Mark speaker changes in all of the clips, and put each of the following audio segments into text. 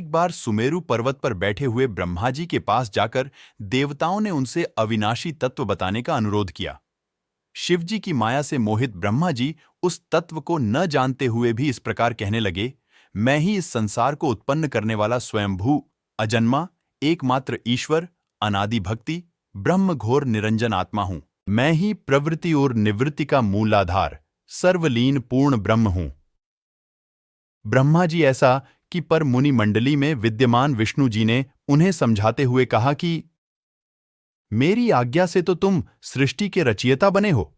Speaker 1: एक बार सुमेरु पर्वत पर बैठे हुए ब्रह्मा जी के पास जाकर देवताओं ने उनसे अविनाशी तत्व बताने का अनुरोध किया। शिव जी की माया से मोहित ब्रह्मा जी उस तत्व को न जानते हुए भी इस प्रकार कहने लगे, मैं ही इस संसार को उत्पन्न करने वाला स्वयंभू, अजन्मा, एकमात्र ईश्वर, अनादि भक्ति, ब्रह्म घोर निरंजन आत्मा हूं। मैं ही प्रवृत्ति और निवृत्ति का मूलाधार, सर्वलीन पूर्ण ब्रह्म हूं। ब्रह्मा जी ऐसा कि पर मुनि मंडली में विद्यमान विष्णु जी ने उन्हें समझाते हुए कहा कि मेरी आज्ञा से तो तुम सृष्टि के रचयिता बने हो,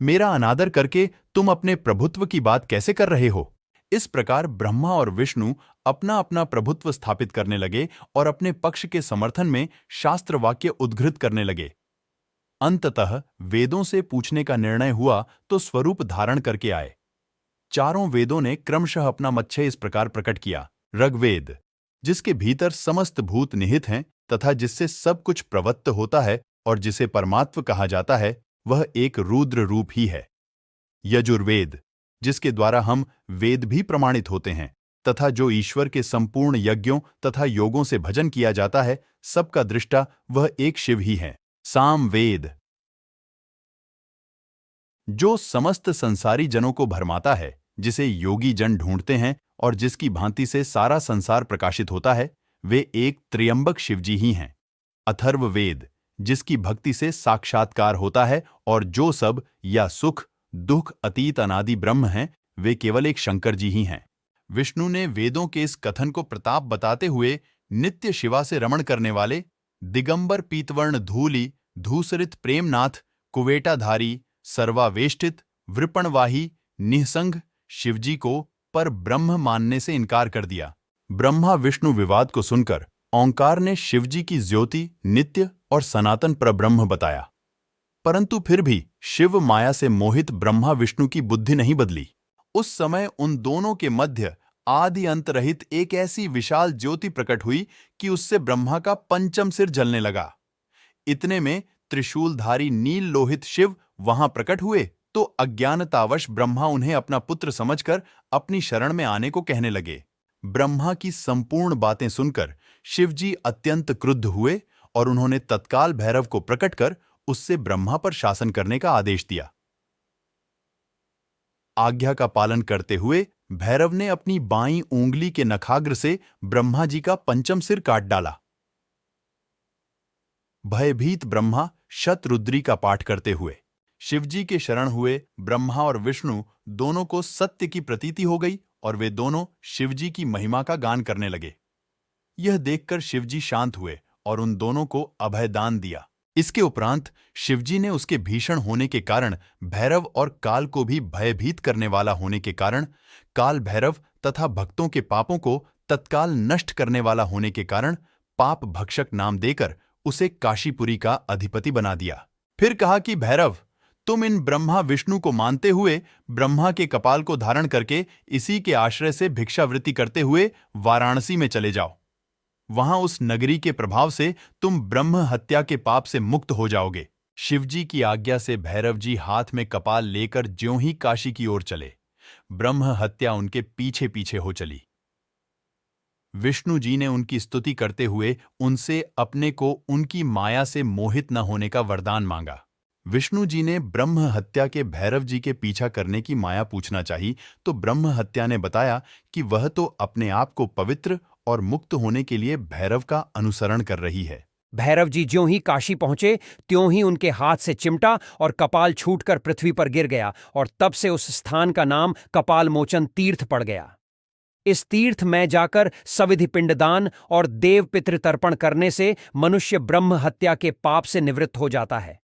Speaker 1: मेरा अनादर करके तुम अपने प्रभुत्व की बात कैसे कर रहे हो। इस प्रकार ब्रह्मा और विष्णु अपना अपना प्रभुत्व स्थापित करने लगे और अपने पक्ष के समर्थन में शास्त्र वाक्य उद्घृत करने लगे। अंततः वेदों से पूछने का निर्णय हुआ तो स्वरूप धारण करके आए। चारों वेदों ने क्रमशः अपना मच्छय इस प्रकार प्रकट किया। ऋग्वेद, जिसके भीतर समस्त भूत निहित हैं तथा जिससे सब कुछ प्रवत्त होता है और जिसे परमात्व कहा जाता है, वह एक रुद्र रूप ही है। यजुर्वेद, जिसके द्वारा हम वेद भी प्रमाणित होते हैं तथा जो ईश्वर के संपूर्ण यज्ञों तथा योगों से भजन किया जाता है, सबका दृष्टा वह एक शिव ही है। सामवेद, जो समस्त संसारी जनों को भरमाता है, जिसे योगी जन ढूंढते हैं और जिसकी भांति से सारा संसार प्रकाशित होता है, वे एक त्र्यंबक शिवजी ही हैं। अथर्ववेद, जिसकी भक्ति से साक्षात्कार होता है और जो सब या सुख दुख अतीत अनादि ब्रह्म हैं, वे केवल एक शंकर जी ही हैं। विष्णु ने वेदों के इस कथन को प्रताप बताते हुए नित्य शिवा से रमण करने वाले दिगंबर पीतवर्ण धूली धूसरित प्रेमनाथ कुवेटाधारी सर्वावेष्टित वृपणवाही निःसंग शिवजी को पर ब्रह्म मानने से इनकार कर दिया। ब्रह्मा विष्णु विवाद को सुनकर ओंकार ने शिवजी की ज्योति नित्य और सनातन परब्रह्म बताया, परंतु फिर भी शिव माया से मोहित ब्रह्मा विष्णु की बुद्धि नहीं बदली। उस समय उन दोनों के मध्य आदि अंत रहित एक ऐसी विशाल ज्योति प्रकट हुई कि उससे ब्रह्मा का पंचम सिर जलने लगा। इतने में त्रिशूलधारी नील लोहित शिव वहां प्रकट हुए तो अज्ञानतावश ब्रह्मा उन्हें अपना पुत्र समझकर अपनी शरण में आने को कहने लगे। ब्रह्मा की संपूर्ण बातें सुनकर शिवजी अत्यंत क्रुद्ध हुए और उन्होंने तत्काल भैरव को प्रकट कर उससे ब्रह्मा पर शासन करने का आदेश दिया। आज्ञा का पालन करते हुए भैरव ने अपनी बाईं ऊंगली के नखाग्र से ब्रह्मा जी का पंचम सिर काट डाला। भयभीत ब्रह्मा शतरुद्री का पाठ करते हुए शिवजी के शरण हुए। ब्रह्मा और विष्णु दोनों को सत्य की प्रतीति हो गई और वे दोनों शिवजी की महिमा का गान करने लगे। यह देखकर शिवजी शांत हुए और उन दोनों को अभयदान दिया। इसके उपरांत शिवजी ने उसके भीषण होने के कारण भैरव और काल को भी भयभीत करने वाला होने के कारण काल भैरव तथा भक्तों के पापों को तत्काल नष्ट करने वाला होने के कारण पाप भक्षक नाम देकर उसे काशीपुरी का अधिपति बना दिया। फिर कहा कि भैरव, तुम इन ब्रह्मा विष्णु को मानते हुए ब्रह्मा के कपाल को धारण करके इसी के आश्रय से भिक्षावृत्ति करते हुए वाराणसी में चले जाओ। वहां उस नगरी के प्रभाव से तुम ब्रह्म हत्या के पाप से मुक्त हो जाओगे। शिवजी की आज्ञा से भैरव जी हाथ में कपाल लेकर ज्यों ही काशी की ओर चले, ब्रह्म हत्या उनके पीछे पीछे हो चली। विष्णु जी ने उनकी स्तुति करते हुए उनसे अपने को उनकी माया से मोहित न होने का वरदान मांगा। विष्णु जी ने ब्रह्म हत्या के भैरव जी के पीछा करने की माया पूछना चाहिए तो ब्रह्म हत्या ने बताया कि वह तो अपने आप को पवित्र और मुक्त होने के लिए भैरव का अनुसरण कर रही है।
Speaker 2: भैरव जी ज्यों ही काशी पहुंचे त्यों ही उनके हाथ से चिमटा और कपाल छूटकर पृथ्वी पर गिर गया और तब से उस स्थान का नाम कपाल मोचन तीर्थ पड़ गया। इस तीर्थ में जाकर सविधि पिंडदान और देव पितृ तर्पण करने से मनुष्य ब्रह्म हत्या के पाप से निवृत्त हो जाता है।